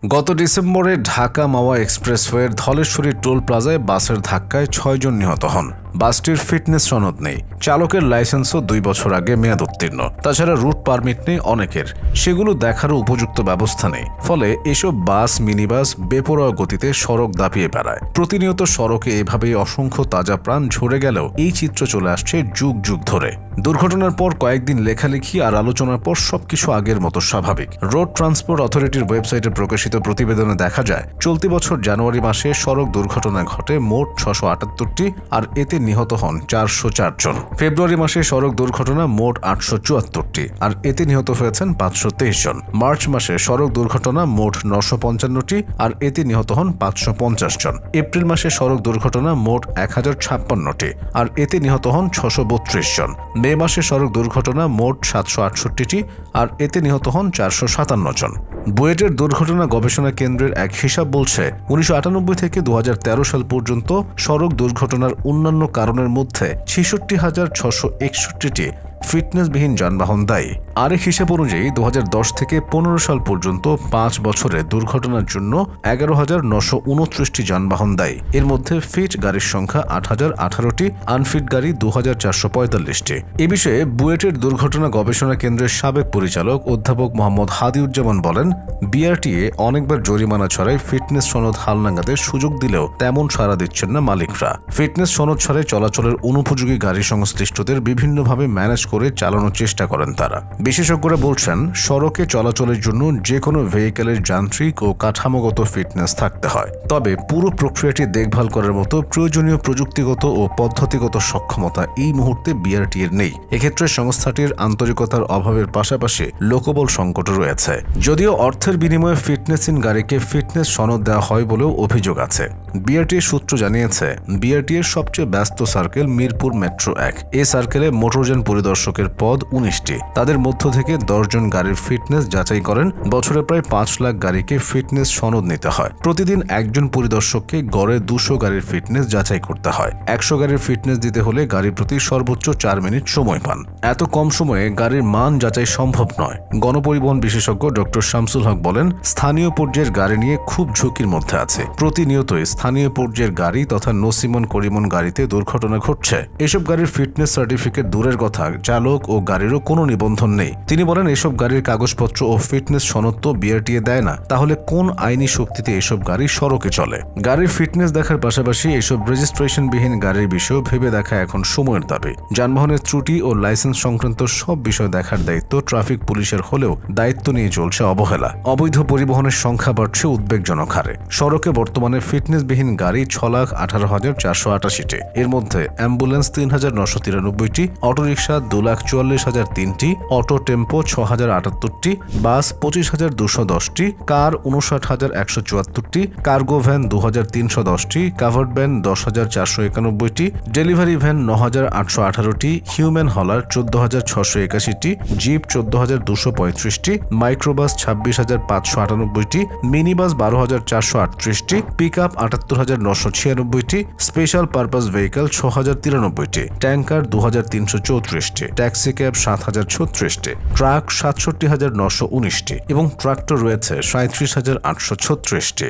গত ডিসেম্বরে ঢাকা মাওয়া এক্সপ্রেসওয়ের ধলেশ্বরী টোল প্লাজায় বাসের ধাক্কায় ৬ জন নিহত হন। বাসটির ফিটনেস সনদ নেই, চালকের লাইসেন্সও ২ বছর আগে মেয়াদ উত্তীর্ণ। তাছাড়া রুট পারমিট নেই অনেকের, সেগুলো দেখারও উপযুক্ত ব্যবস্থা নেই। ফলে এসব বাস, মিনিবাস বেপরোয়া গতিতে সড়ক দাপিয়ে বেড়ায়। প্রতিনিয়ত সড়কে এভাবেই অসংখ্য তাজা প্রাণ ঝরে গেলেও এই চিত্র চলে আসছে যুগ যুগ ধরে। দুর্ঘটনার পর কয়েকদিন লেখালেখি আর আলোচনার পর সবকিছু আগের মতো স্বাভাবিক। রোড ট্রান্সপোর্ট অথরিটির ওয়েবসাইটে প্রকাশিত প্রতিবেদনে দেখা যায়, চলতি বছর জানুয়ারি মাসে সড়ক দুর্ঘটনা ঘটে মোট ৬৭৮টি, আর এতে নিহত হন ৪০৪ জন। ফেব্রুয়ারি মাসে সড়ক দুর্ঘটনা মোট ৮৭৪টি, আর এতে নিহত হয়েছেন ৫২৩ জন। মার্চ মাসে সড়ক দুর্ঘটনা মোট ৯৫৫টি, আর এতে নিহত হন ৫৫০ জন। এপ্রিল মাসে সড়ক দুর্ঘটনা মোট ১০৫৬টি, আর এতে নিহত হন ৬৩২ জন। মে মাসে সড়ক দুর্ঘটনা মোট ৭৬৮টি, আর এতে নিহত হন ৪৫৭ জন। বুয়েটের দুর্ঘটনা গবেষণা কেন্দ্রের এক হিসাব বলছে, ১৯৯৮ থেকে ২০১৩ সাল পর্যন্ত সড়ক দুর্ঘটনার অন্যান্য কারণের মধ্যে ৬৬,৬৬১টি ফিটনেসবিহীন যানবাহন দায়ী। আরেক হিসাব অনুযায়ী ২০১০ থেকে ১৫ সাল পর্যন্ত ৫ বছরে দুর্ঘটনার জন্য ১১,৯২৯টি যানবাহন দায়ী। এর মধ্যে ফিট গাড়ির সংখ্যা ৮,০১৮টি, আনফিট গাড়ি ২,৪৪৫টি। এ বিষয়ে বুয়েটের দুর্ঘটনা গবেষণা কেন্দ্রের সাবেক পরিচালক অধ্যাপক মোহাম্মদ হাদিউজ্জামান বলেন, বিআরটিএ অনেকবার জরিমানা ছাড়াই ফিটনেস সনদ হালনাগাদের সুযোগ দিলেও তেমন সাড়া দিচ্ছেন না মালিকরা। ফিটনেস সনদ ছাড়াই চলাচলের অনুপযোগী গাড়ি সংশ্লিষ্টদের বিভিন্নভাবে ম্যানেজ করে চালানোর চেষ্টা করেন তারা। বিশেষজ্ঞরা বলছেন, সড়কে চলাচলের জন্য যে কোনো ভেহিকেলের যান্ত্রিক ও কাঠামোগত ফিটনেস থাকতে হয়। তবে পুরো প্রক্রিয়াটি দেখভাল করার মতো প্রয়োজনীয় প্রযুক্তিগত ও পদ্ধতিগত সক্ষমতা এই মুহূর্তে বিআরটিএর নেই। এক্ষেত্রে সংস্থাটির আন্তরিকতার অভাবের পাশাপাশি লোকবল সংকট রয়েছে। যদিও অর্থের বিনিময়ে ফিটনেসহীন গাড়িকে ফিটনেস সনদ দেওয়া হয় বলেও অভিযোগ আছে। বিআরটিএর সূত্র জানিয়েছে, বিআরটিএর সবচেয়ে ব্যস্ত সার্কেল মিরপুর মেট্রো ১। এই সার্কেলে মোটরযান পরিদর্শকের পদ ১৯টি। তাদের মধ্য থেকে ১০ জন গাড়ির ফিটনেস যাচাই করেন। বছরে প্রায় ৫ লাখ গাড়িকে ফিটনেস সনদ নিতে হয়। প্রতিদিন একজন পরিদর্শককে গড়ে ২০০ গাড়ির ফিটনেস যাচাই করতে হয়। ১০০ গাড়ির ফিটনেস দিতে হলে গাড়ি প্রতি সর্বোচ্চ ৪ মিনিট সময় পান। এত কম সময়ে গাড়ির মান যাচাই সম্ভব নয়। গণপরিবহন বিশেষজ্ঞ ডক্টর শামসুল হক বলেন, স্থানীয় পর্যায়ের গাড়ি নিয়ে খুব ঝুঁকির মধ্যে আছে। প্রতিনিয়তই স্থানীয় পর্যায়ের গাড়ি তথা নসিমন করিমন গাড়িতে দুর্ঘটনা ঘটছে। এসব গাড়ির ফিটনেস সার্টিফিকেট দূরের কথা, চালক ও গাড়িরও কোনো নিবন্ধন নেই। তিনি বলেন, এসব গাড়ির কাগজপত্র ও ফিটনেস সনদ তো বিআরটিএ দেয় না, তাহলে কোন আইনি শক্তিতে এসব গাড়ি সড়কে চলে? গাড়ির ফিটনেস দেখার পাশাপাশি এসব রেজিস্ট্রেশনবিহীন গাড়ির বিষয়েও ভেবে দেখা এখন সময়ের দাবি। যানবাহনের ত্রুটি ও লাইসেন্স সংক্রান্ত সব বিষয় দেখার দায়িত্ব ট্রাফিক পুলিশের হলেও দায়িত্ব নিয়ে চলছে অবহেলা। অবৈধ পরিবহনের সংখ্যা বাড়ছে উদ্বেগজনক হারে। সড়কে বর্তমানে ফিটনেসবিহীন গাড়ি ৬,১৮,৪৮৮টি। এর মধ্যে অ্যাম্বুলেন্স ৩,৯৯৩টি, অটোরিকশা ২,৪৪,০০৩টি, অটো টেম্পো ৬,০৭৮টি, বাস ২৫,২১০টি, কার ৫৯,১৭৪টি, কার্গো ভ্যান ২,৩১০টি, কাভার্ড ভ্যান ১০,৪৯১টি, ডেলিভারি ভ্যান ৯,৮১৮টি, হিউম্যান হলার ১৪,৬৮১টি, জিপ ১৪,২৩৫টি, মাইক্রোবাস ২৬,৫৯৮টি, মিনিবাস ১২,৪৩৮টি, পিকআপ ৭৮,৯৯৬টি, স্পেশাল পারপাস ভেহিকেল ৬,০৯৩টি, ট্যাঙ্কার ২,৩৩৪টি, ট্যাক্সি ক্যাব ৭,০৩৬টি, ট্রাক ৬৭,৯১৯টি এবং ট্রাক্টর রয়েছে ৩৭,৮৩৬টি।